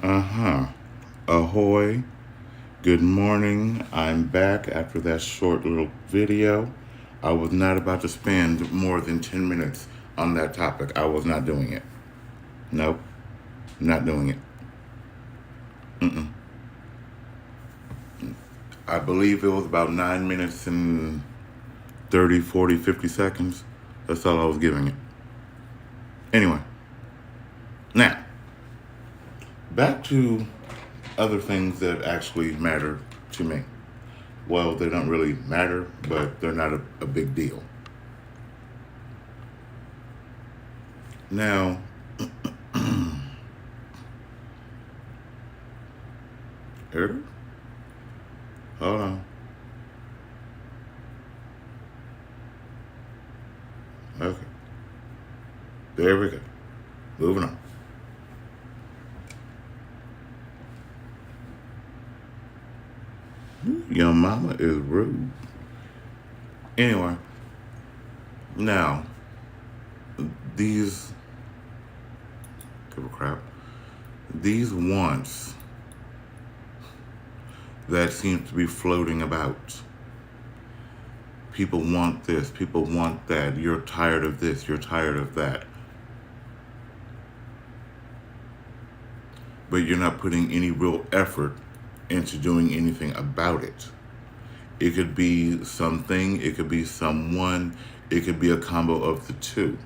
Uh-huh. Ahoy. Good morning. I'm back after that short little video. I was not about to spend more than 10 minutes on that topic. I was not doing it. Nope. Not doing it. Mm-mm. I believe it was about 9 minutes and 30, 40, 50 seconds. That's all I was giving it. Anyway, now, back to other things that actually matter to me. Well, they don't really matter, but they're not a big deal. Now, Eric, hold on. Okay, there we go. Moving on. Your mama is rude. Anyway, now, these, give a crap, these wants that seem to be floating about. People want this, people want that, you're tired of this, you're tired of that. But you're not putting any real effort into doing anything about it. It could be something, it could be someone, it could be a combo of the two.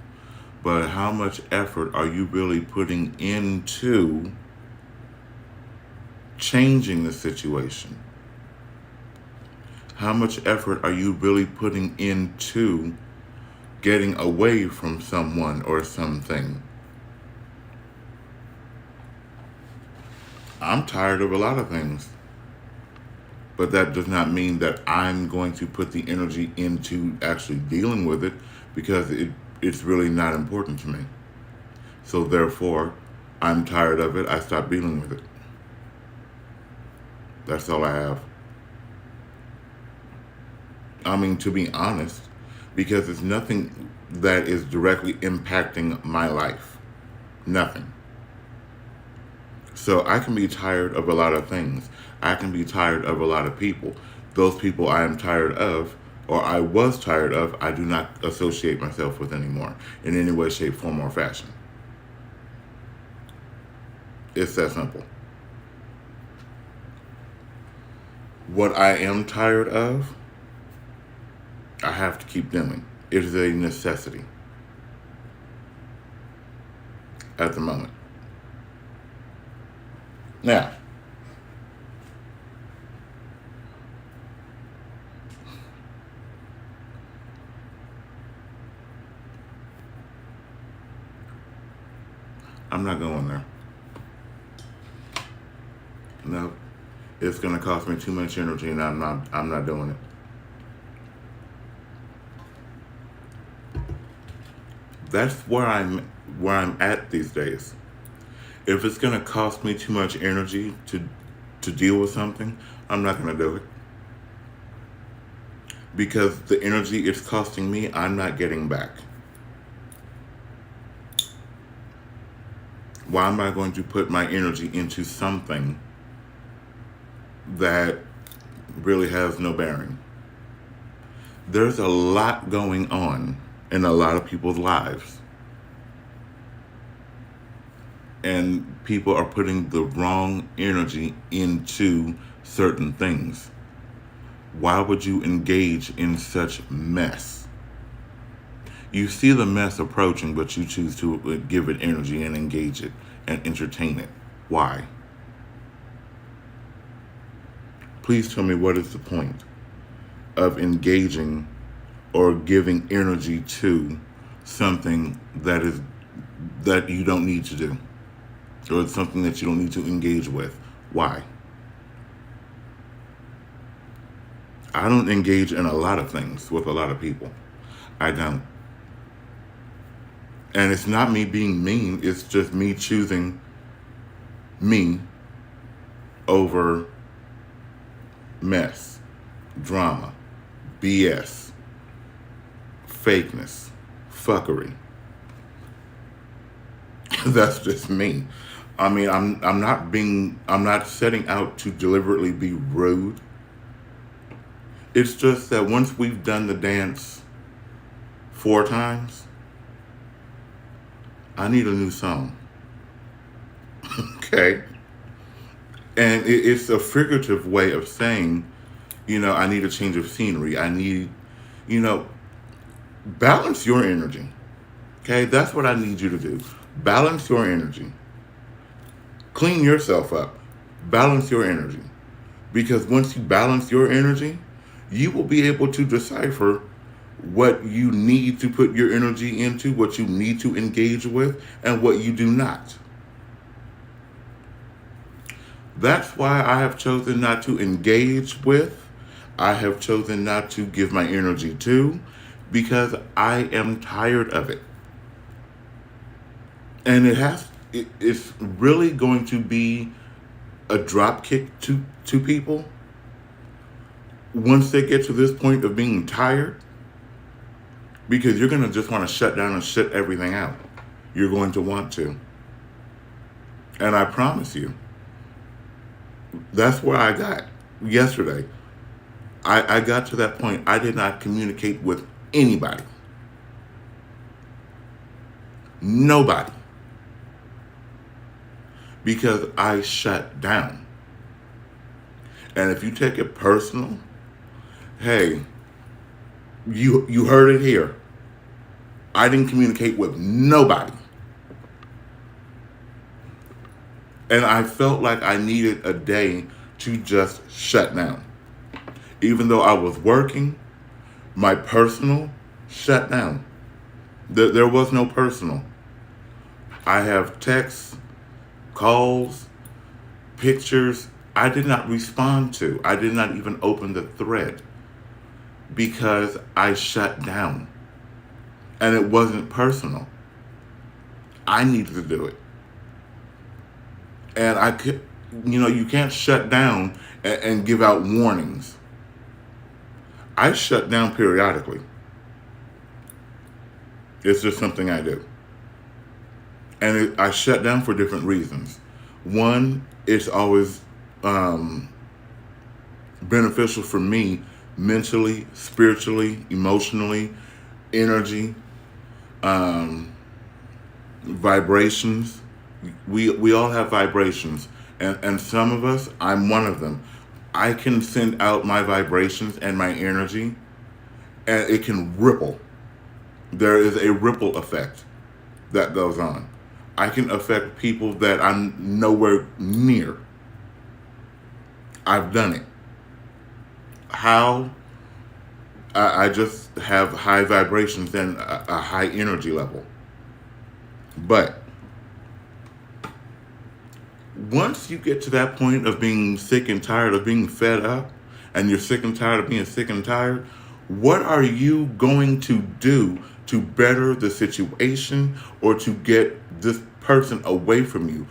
But how much effort are you really putting into changing the situation? How much effort are you really putting into getting away from someone or something? I'm tired of a lot of things. But that does not mean that I'm going to put the energy into actually dealing with it because it's really not important to me. So therefore, I'm tired of it. I stop dealing with it. That's all I have. I mean, to be honest, because it's nothing that is directly impacting my life. Nothing. So I can be tired of a lot of things. I can be tired of a lot of people. Those people I am tired of, or I was tired of, I do not associate myself with anymore in any way, shape, form, or fashion. It's that simple. What I am tired of, I have to keep doing. It is a necessity at the moment. Now, I'm not going there. No, it's going to cost me too much energy, and I'm not doing it. That's where I'm at these days. If it's going to cost me too much energy to deal with something, I'm not going to do it. Because the energy it's costing me, I'm not getting back. Why am I going to put my energy into something that really has no bearing? There's a lot going on in a lot of people's lives. And people are putting the wrong energy into certain things. Why would you engage in such mess? You see the mess approaching, but you choose to give it energy and engage it and entertain it. Why? Please tell me, what is the point of engaging or giving energy to something that you don't need to do, or something that you don't need to engage with? Why? I don't engage in a lot of things with a lot of people. I don't. And it's not me being mean, it's just me choosing me over mess, drama, BS, fakeness, fuckery. That's just me. I mean, I'm not setting out to deliberately be rude. It's just that once we've done the dance 4 times, I need a new song. Okay? And it's a figurative way of saying, I need a change of scenery. I need, you know, balance your energy. Okay? That's what I need you to do. Balance your energy. Clean yourself up. Balance your energy. Because once you balance your energy, you will be able to decipher what you need to put your energy into, what you need to engage with, and what you do not. That's why I have chosen not to engage with, I have chosen not to give my energy to, because I am tired of it. And it's really going to be a drop kick to people once they get to this point of being tired, because you're going to just want to shut down and shut everything out. You're going to want to. And I promise you, that's where I got yesterday. I got to that point. I did not communicate with anybody. Nobody. Because I shut down. And if you take it personal, hey, you heard it here. I didn't communicate with nobody. And I felt like I needed a day to just shut down. Even though I was working, my personal shut down. There was no personal. I have texts, calls, pictures I did not respond to. I did not even open the thread because I shut down. And it wasn't personal. I needed to do it. And I could, you can't shut down and give out warnings. I shut down periodically. It's just something I do. And I shut down for different reasons. One, it's always beneficial for me mentally, spiritually, emotionally, energy, vibrations. We all have vibrations. And some of us, I'm one of them. I can send out my vibrations and my energy, and it can ripple. There is a ripple effect that goes on. I can affect people that I'm nowhere near. I've done it. How? I just have high vibrations and a high energy level. But once you get to that point of being sick and tired of being fed up, and you're sick and tired of being sick and tired, what are you going to do to better the situation or to get this person away from you?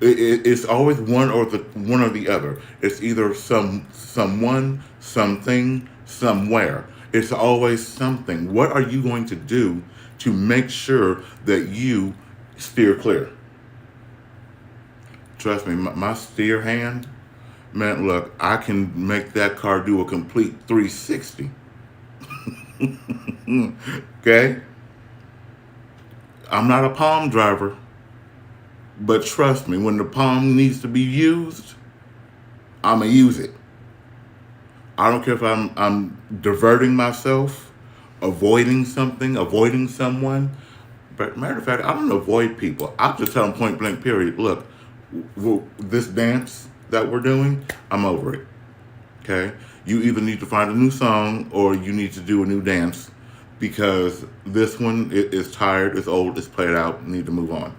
It's always one or the other. It's either someone, something, somewhere. It's always something. What are you going to do to make sure that you steer clear? Trust me, my steer hand, man, look, I can make that car do a complete 360. Okay? I'm not a palm driver, but trust me, when the palm needs to be used, I'm going to use it. I don't care if I'm diverting myself, avoiding something, avoiding someone. But matter of fact, I don't avoid people. I'll just tell them point blank, period. Look, this dance that we're doing, I'm over it. Okay? You either need to find a new song or you need to do a new dance, because this one is tired, it's old, it's played out, need to move on.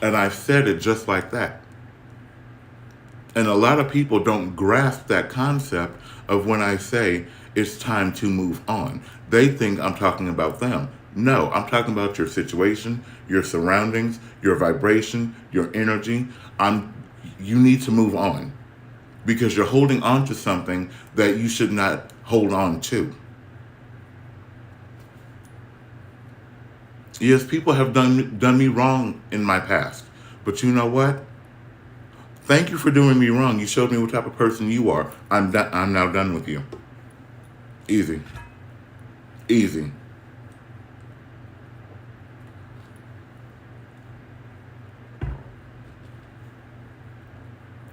And I said it just like that. And a lot of people don't grasp that concept of when I say it's time to move on. They think I'm talking about them. No, I'm talking about your situation, your surroundings, your vibration, your energy. You need to move on because you're holding on to something that you should not hold on to. Yes, people have done me wrong in my past. But you know what? Thank you for doing me wrong. You showed me what type of person you are. I'm now done with you. Easy. Easy.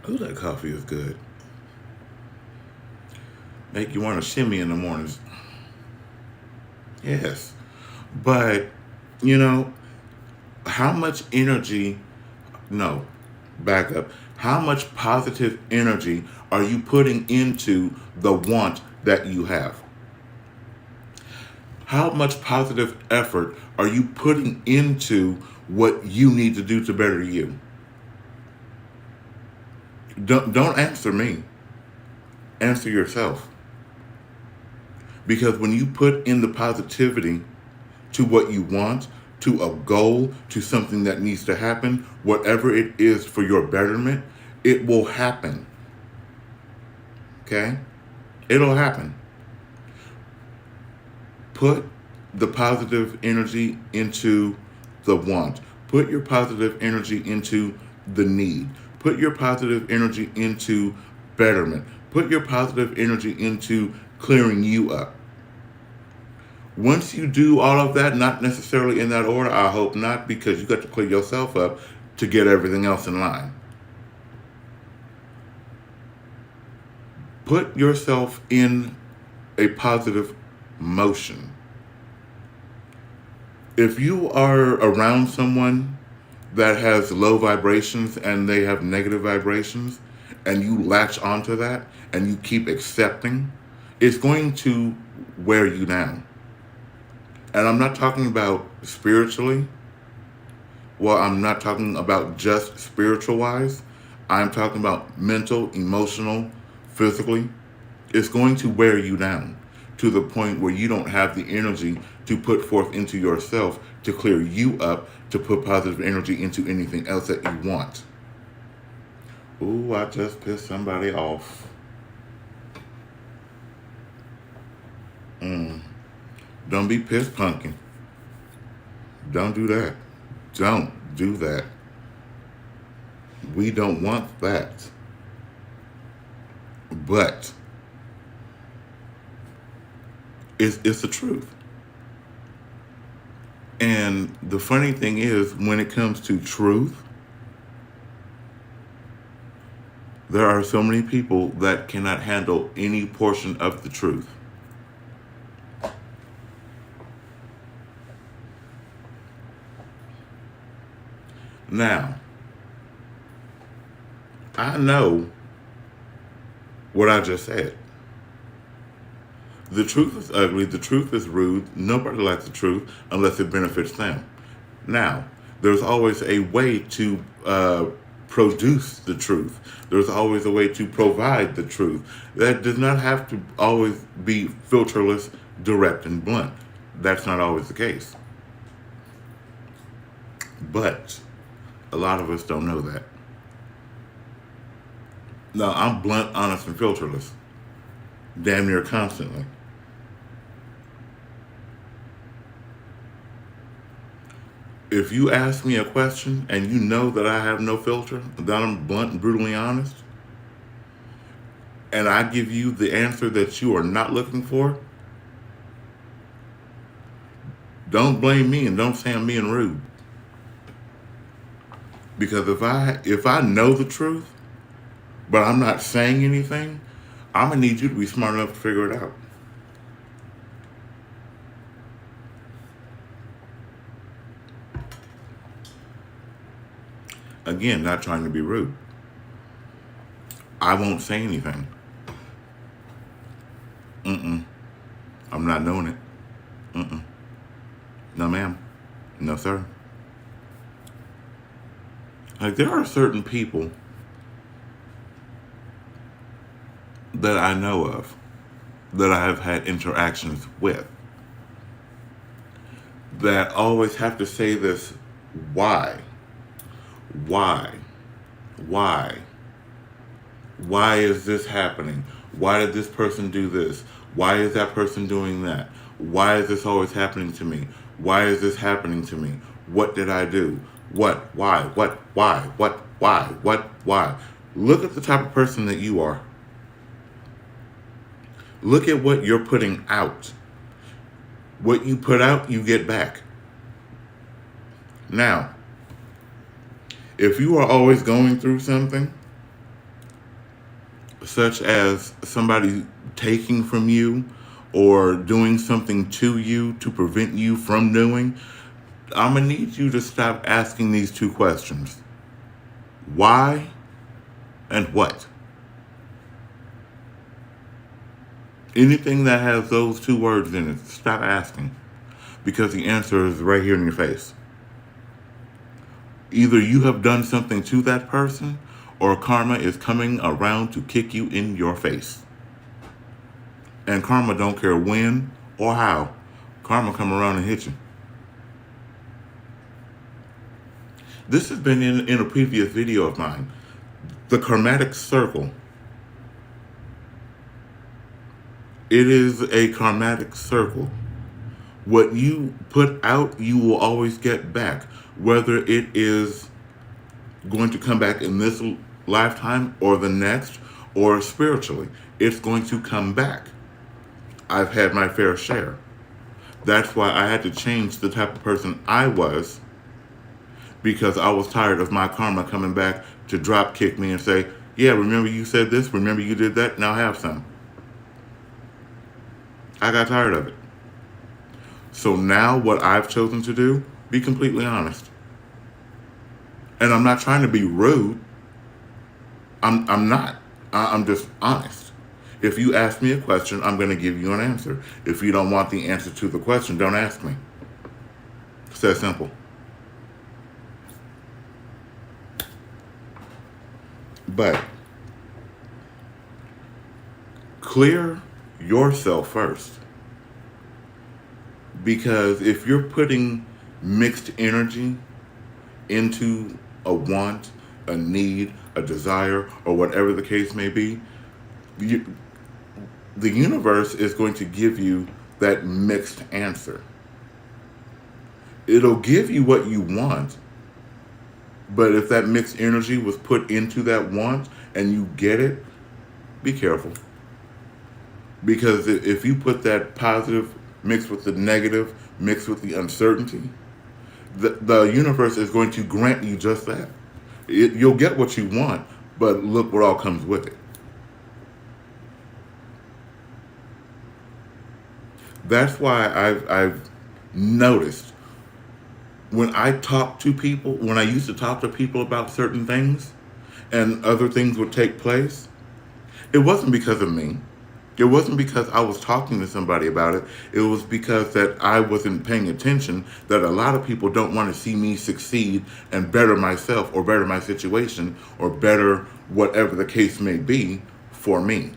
Ooh, that coffee is good. Make you want to shimmy in the mornings. Yes. But, you know, how much energy, no, back up. How much positive energy are you putting into the want that you have? How much positive effort are you putting into what you need to do to better you? Don't answer me. Answer yourself. Because when you put in the positivity to what you want, to a goal, to something that needs to happen, whatever it is for your betterment, it will happen. Okay? It'll happen. Put the positive energy into the want. Put your positive energy into the need. Put your positive energy into betterment. Put your positive energy into clearing you up. Once you do all of that, not necessarily in that order, I hope not, because you got to clear yourself up to get everything else in line. Put yourself in a positive motion. If you are around someone that has low vibrations and they have negative vibrations, and you latch onto that and you keep accepting, it's going to wear you down. And I'm not talking about spiritually. Well, I'm not talking about just spiritual wise. I'm talking about mental, emotional, physically. It's going to wear you down to the point where you don't have the energy to put forth into yourself to clear you up, to put positive energy into anything else that you want. Ooh, I just pissed somebody off. Don't be pissed punkin'. Don't do that. Don't do that. We don't want that. But it's the truth. And the funny thing is, when it comes to truth, there are so many people that cannot handle any portion of the truth. Now, I know what I just said. The truth is ugly. The truth is rude. Nobody likes the truth unless it benefits them. Now, there's always a way to produce the truth. There's always a way to provide the truth. That does not have to always be filterless, direct, and blunt. That's not always the case. But a lot of us don't know that. No, I'm blunt, honest, and filterless. Damn near constantly. If you ask me a question and you know that I have no filter, that I'm blunt and brutally honest, and I give you the answer that you are not looking for, don't blame me and don't say I'm being rude. Because if I know the truth, but I'm not saying anything, I'm gonna need you to be smart enough to figure it out. Again, not trying to be rude. I won't say anything. I'm not doing it. No, ma'am. No, sir. Like, there are certain people that I know of, that I have had interactions with, that always have to say this: why? Why? Why? Why is this happening? Why did this person do this? Why is that person doing that? Why is this always happening to me? Why is this happening to me? What did I do? What? Why? What? Why? What? Why? What? Why? Look at the type of person that you are. Look at what you're putting out. What you put out, you get back. Now, if you are always going through something, such as somebody taking from you or doing something to you to prevent you from doing, I'm going to need you to stop asking these two questions. Why and what? Anything that has those two words in it, stop asking. Because the answer is right here in your face. Either you have done something to that person, or karma is coming around to kick you in your face. And karma don't care when or how. Karma come around and hit you. This has been in a previous video of mine. The karmatic circle. It is a karmatic circle. What you put out, you will always get back. Whether it is going to come back in this lifetime or the next, or spiritually, it's going to come back. I've had my fair share. That's why I had to change the type of person I was, because I was tired of my karma coming back to drop kick me and say, yeah, remember you said this, remember you did that, now have some. I got tired of it. So now what I've chosen to do, be completely honest. And I'm not trying to be rude. I'm not. I'm just honest. If you ask me a question, I'm going to give you an answer. If you don't want the answer to the question, don't ask me. It's that simple. But clear yourself first. Because if you're putting mixed energy into a want, a need, a desire, or whatever the case may be, the universe is going to give you that mixed answer. It'll give you what you want, but if that mixed energy was put into that want and you get it, be careful. Because if you put that positive mixed with the negative, mixed with the uncertainty, the universe is going to grant you just that. You'll get what you want, but look what all comes with it. That's why I've noticed when I talk to people, when I used to talk to people about certain things and other things would take place, it wasn't because of me. It wasn't because I was talking to somebody about it. It was because that I wasn't paying attention, that a lot of people don't want to see me succeed and better myself or better my situation or better whatever the case may be for me.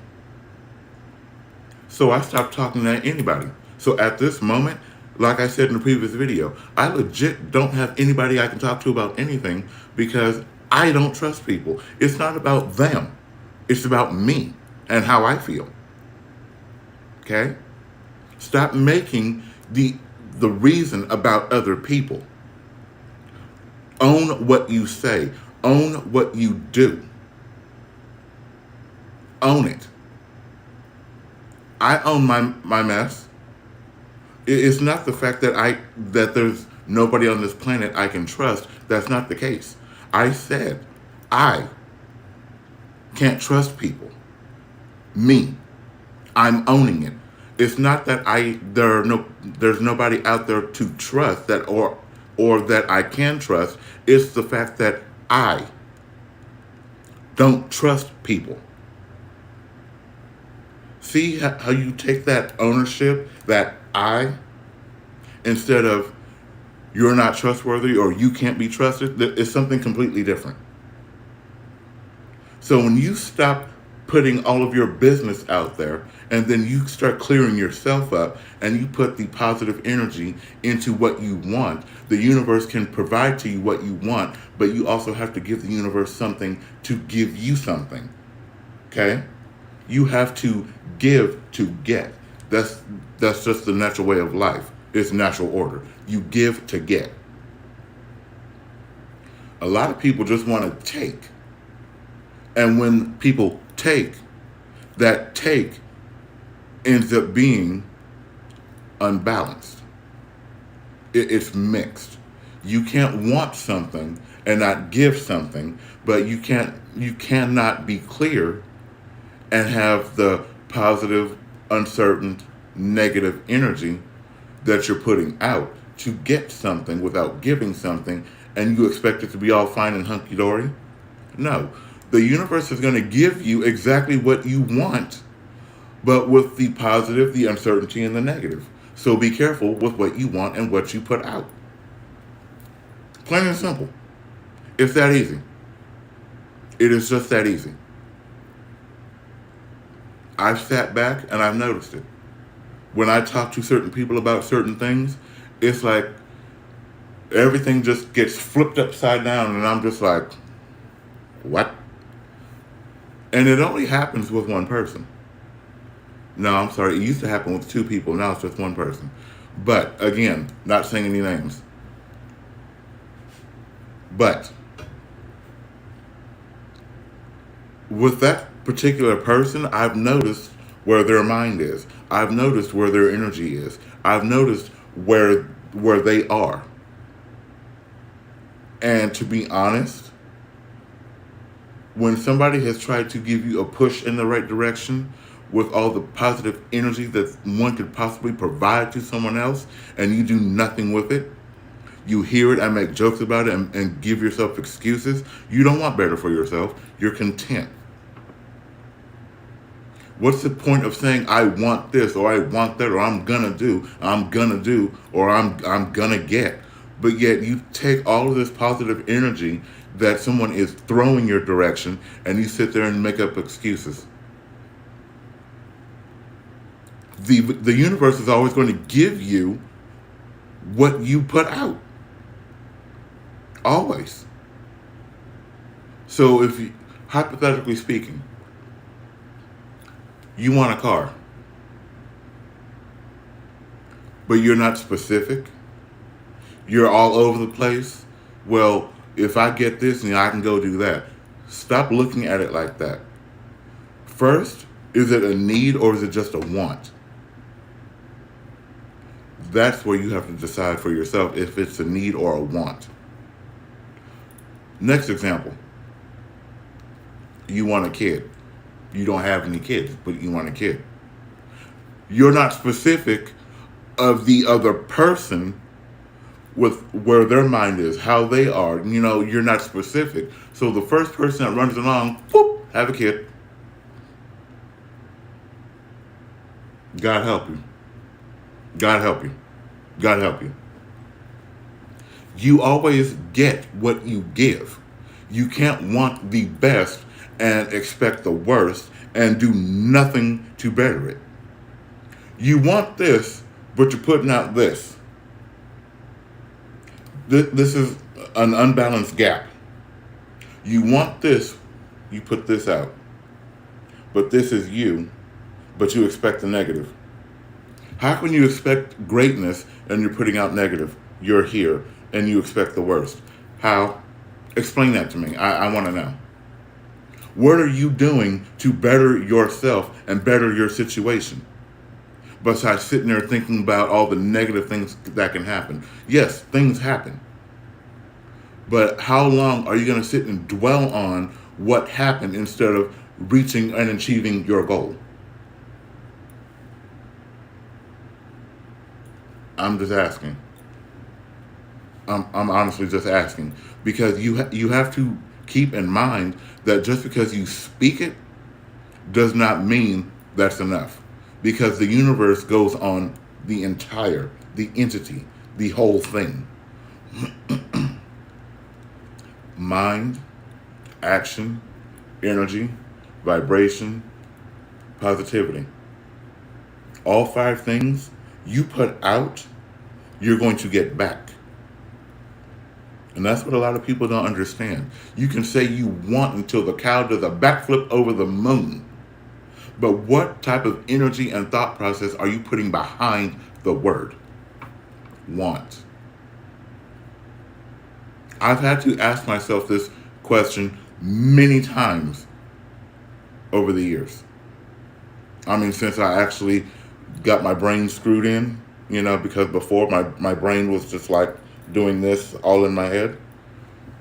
So I stopped talking to anybody. So at this moment, like I said in the previous video, I legit don't have anybody I can talk to about anything because I don't trust people. It's not about them. It's about me and how I feel. Okay? Stop making the reason about other people. Own what you say. Own what you do. Own it. I own my mess. It's not the fact that there's nobody on this planet I can trust. That's not the case. I said I can't trust people. Me. I'm owning it. It's not that there's nobody out there to trust that or that I can trust. It's the fact that I don't trust people. See how you take that ownership, that I, instead of you're not trustworthy or you can't be trusted, it's something completely different. So when you stop putting all of your business out there and then you start clearing yourself up and you put the positive energy into what you want, the universe can provide to you what you want, but you also have to give the universe something to give you something. Okay? You have to give to get. That's just the natural way of life. It's natural order. You give to get. A lot of people just want to take. And when people take, that take ends up being unbalanced. It's mixed. You can't want something and not give something, but you cannot be clear and have the positive, uncertain, negative energy that you're putting out to get something without giving something, and you expect it to be all fine and hunky-dory. No. The universe is going to give you exactly what you want, but with the positive, the uncertainty, and the negative. So be careful with what you want and what you put out. Plain and simple. It's that easy. It is just that easy. I've sat back and I've noticed it. When I talk to certain people about certain things, it's like everything just gets flipped upside down, and I'm just like, what? And it only happens with one person. No, I'm sorry. It used to happen with two people. Now it's just one person. But again, not saying any names. But with that particular person, I've noticed where their mind is. I've noticed where their energy is. I've noticed where they are. And to be honest, when somebody has tried to give you a push in the right direction with all the positive energy that one could possibly provide to someone else, and you do nothing with it, you hear it and make jokes about it and give yourself excuses, you don't want better for yourself. You're content. What's the point of saying, I want this, or I want that, or I'm gonna do, or I'm gonna get? But yet you take all of this positive energy that someone is throwing your direction, and you sit there and make up excuses. The universe is always going to give you what you put out. Always. So if you, hypothetically speaking, you want a car, but you're not specific, you're all over the place, well, if I get this, then I can go do that. Stop looking at it like that. First, is it a need or is it just a want? That's where you have to decide for yourself if it's a need or a want. Next example. You want a kid. You don't have any kids, but you want a kid. You're not specific of the other person with where their mind is, how they are. You know, you're not specific. So the first person that runs along, whoop, have a kid. God help you. God help you. God help you. You always get what you give. You can't want the best and expect the worst and do nothing to better it. You want this, but you're putting out this. This is an unbalanced gap. You want this, you put this out. But this is you, but you expect the negative. How can you expect greatness and you're putting out negative? You're here and you expect the worst. How? Explain that to me. I want to know. What are you doing to better yourself and better your situation? Besides sitting there thinking about all the negative things that can happen. Yes, things happen. But how long are you going to sit and dwell on what happened instead of reaching and achieving your goal? I'm just asking. I'm honestly just asking. Because you have to keep in mind that just because you speak it does not mean that's enough. Because the universe goes on the entity, the whole thing. Mind, action, energy, vibration, positivity. All 5 things you put out, you're going to get back. And that's what a lot of people don't understand. You can say you want until the cow does a backflip over the moon. But what type of energy and thought process are you putting behind the word? want? I've had to ask myself this question many times over the years. I mean, since I actually got my brain screwed in, because before my brain was just like doing this all in my head,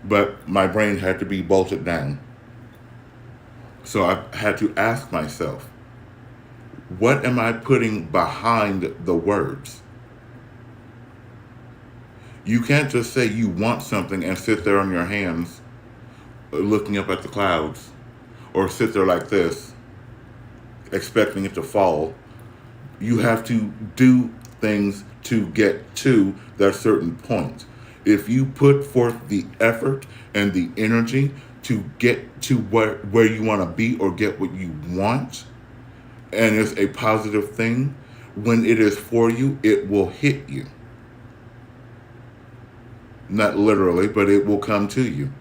but my brain had to be bolted down. So I had to ask myself, what am I putting behind the words? You can't just say you want something and sit there on your hands looking up at the clouds, or sit there like this expecting it to fall. You have to do things to get to that certain point. If you put forth the effort and the energy to get to where you want to be or get what you want, and it's a positive thing, when it is for you, it will hit you. Not literally, but it will come to you.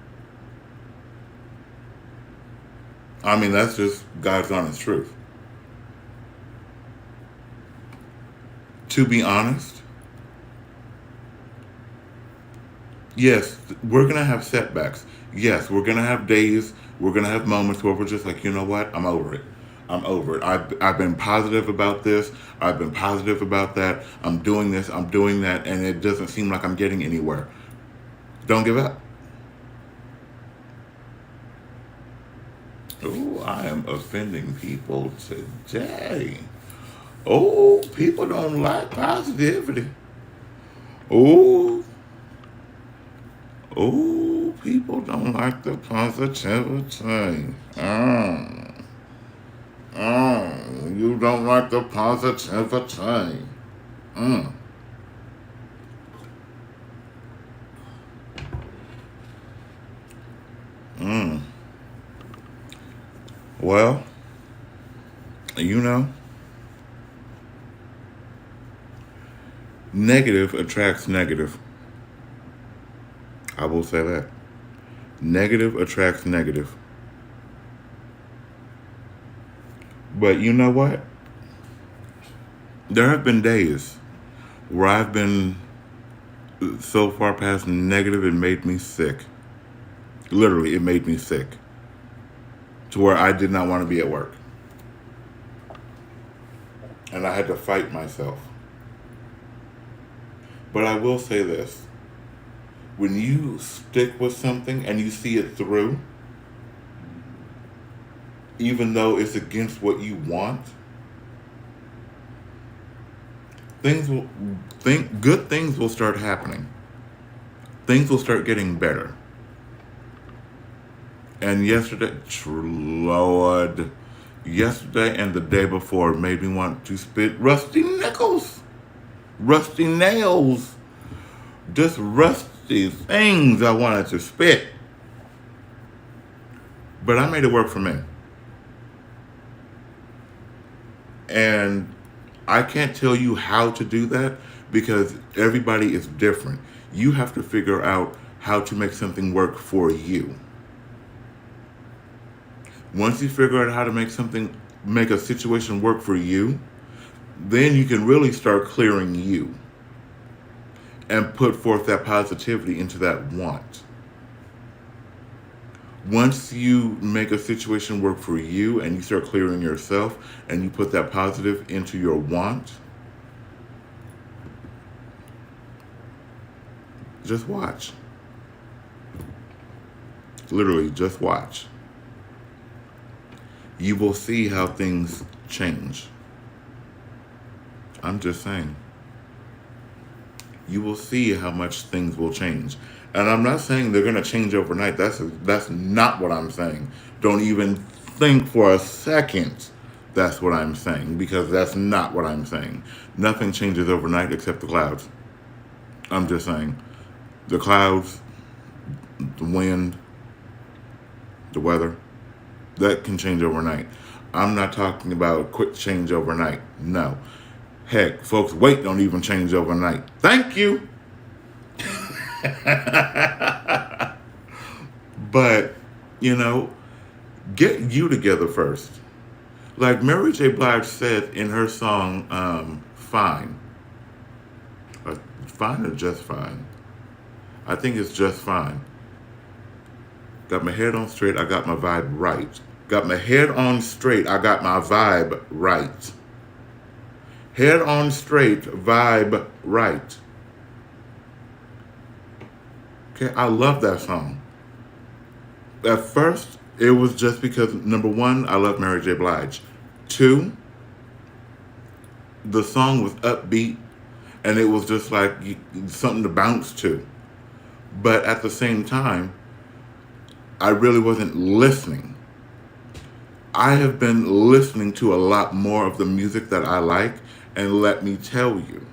I mean, that's just God's honest truth. To be honest, yes, we're going to have setbacks. Yes, we're going to have days, we're going to have moments where we're just like, you know what? I'm over it. I'm over it. I've been positive about this. I've been positive about that. I'm doing this. I'm doing that. And it doesn't seem like I'm getting anywhere. Don't give up. Oh, I am offending people today. Oh, people don't like positivity. Oh, people don't like the positivity. You don't like the positivity. Mm. Mm. Well, negative attracts negative. I will say that. Negative attracts negative. But you know what? There have been days where I've been so far past negative it made me sick. Literally, it made me sick. To where I did not want to be at work. And I had to fight myself. But I will say this. When you stick with something and you see it through, even though it's against what you want, good things will start happening. Things will start getting better. And yesterday and the day before made me want to spit rusty nickels, rusty nails, just rusty things I wanted to spit. But I made it work for me. And I can't tell you how to do that because everybody is different. You have to figure out how to make something work for you. Once you figure out how to make a situation work for you, then you can really start clearing you and put forth that positivity into that want. Once you make a situation work for you and you start clearing yourself and you put that positive into your want, just watch. Literally, just watch. You will see how things change. I'm just saying. You will see how much things will change. And I'm not saying they're going to change overnight. That's not what I'm saying. Don't even think for a second that's what I'm saying, because that's not what I'm saying. Nothing changes overnight except the clouds. I'm just saying. The clouds, the wind, the weather, that can change overnight. I'm not talking about a quick change overnight. No. Heck, folks' weight don't even change overnight. Thank you. But, get you together first. Like Mary J. Blige said in her song, Fine. fine or just fine? I think it's just fine. Got my head on straight, I got my vibe right. Got my head on straight, I got my vibe right. Head on straight, vibe right. Okay, I love that song. At first, it was just because, number one, I love Mary J. Blige. Two, the song was upbeat and it was just like something to bounce to. But at the same time, I really wasn't listening. I have been listening to a lot more of the music that I like, and let me tell you,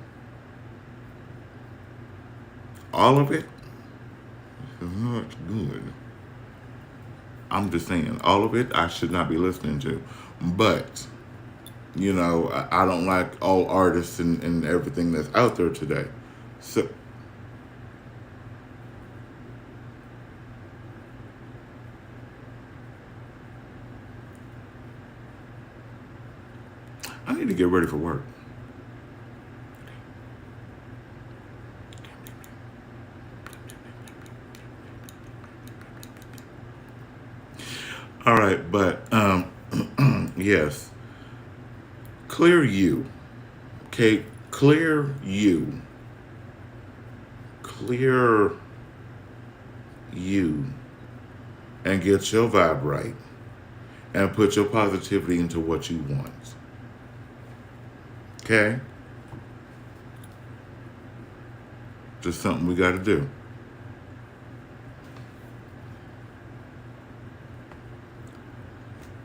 all of it is not good. I'm just saying, all of it I should not be listening to. But, you know, I don't like all artists and everything that's out there today. So, I need to get ready for work. All right, but yes, clear you. Okay, clear you. Clear you and get your vibe right and put your positivity into what you want. Okay? Just something we got to do.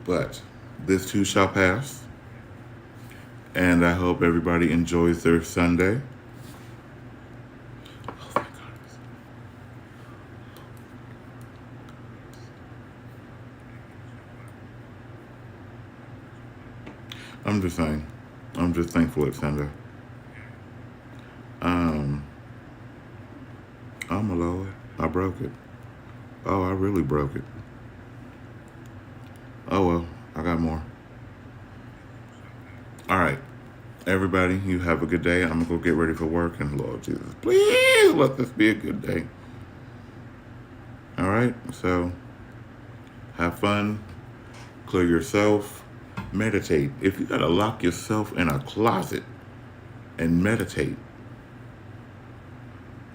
But this too shall pass. And I hope everybody enjoys their Sunday. Oh, thank God. I'm just saying. I'm just thankful it's Sunday. Um, oh my Lord, I broke it. Oh, I really broke it. Oh well, I got more. All right, everybody, you have a good day. I'm gonna go get ready for work, and Lord Jesus, please let this be a good day. All right, so have fun, clear yourself, meditate. If you gotta lock yourself in a closet and meditate,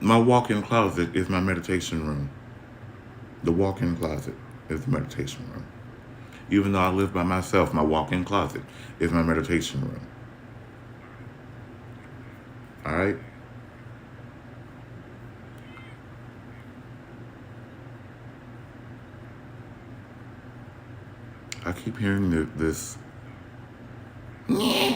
my walk-in closet is my meditation room. The walk-in closet is the meditation room. Even though I live by myself, my walk-in closet is my meditation room. All right? I keep hearing this